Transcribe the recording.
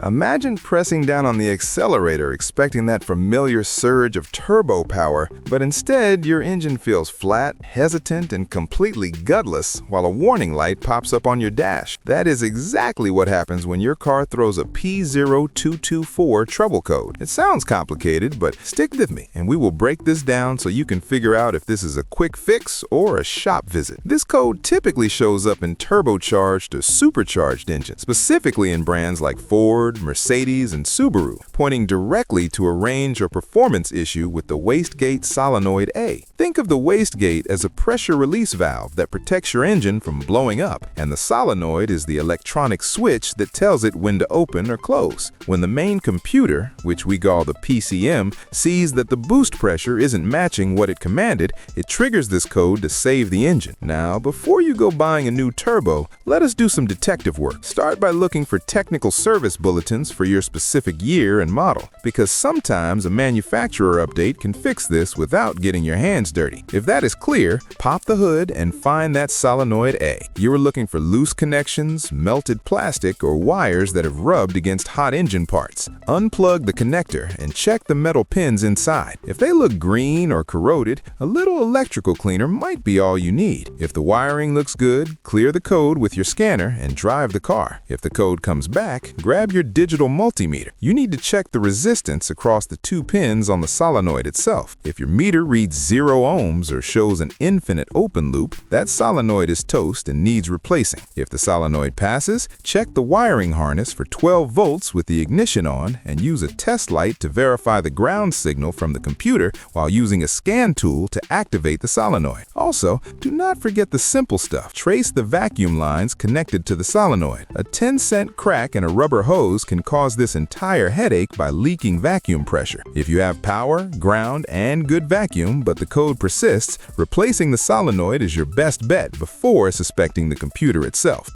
Imagine pressing down on the accelerator expecting that familiar surge of turbo power, but instead your engine feels flat, hesitant, and completely gutless while a warning light pops up on your dash. That is exactly what happens when your car throws a P0244 trouble code. It sounds complicated, but stick with me and we will break this down so you can figure out if this is a quick fix or a shop visit. This code typically shows up in turbocharged or supercharged engines, specifically in brands like Ford, Mercedes, and Subaru, pointing directly to a range or performance issue with the Wastegate Solenoid A. Think of the wastegate as a pressure release valve that protects your engine from blowing up, and the solenoid is the electronic switch that tells it when to open or close. When the main computer, which we call the PCM, sees that the boost pressure isn't matching what it commanded, it triggers this code to save the engine. Now, before you go buying a new turbo, let us do some detective work. Start by looking for technical service bulletins for your specific year and model, because sometimes a manufacturer update can fix this without getting your hands dirty. If that is clear, pop the hood and find that solenoid A. You are looking for loose connections, melted plastic, or wires that have rubbed against hot engine parts. Unplug the connector and check the metal pins inside. If they look green or corroded, a little electrical cleaner might be all you need. If the wiring looks good, clear the code with your scanner and drive the car. If the code comes back, grab your digital multimeter. You need to check the resistance across the two pins on the solenoid itself. If your meter reads 0 ohms or shows an infinite open loop, that solenoid is toast and needs replacing. If the solenoid passes, check the wiring harness for 12 volts with the ignition on and use a test light to verify the ground signal from the computer while using a scan tool to activate the solenoid. Also, do not forget the simple stuff. Trace the vacuum lines connected to the solenoid. A 10-cent crack in a rubber hose can cause this entire headache by leaking vacuum pressure. If you have power, ground, and good vacuum, but the code persists, replacing the solenoid is your best bet before suspecting the computer itself.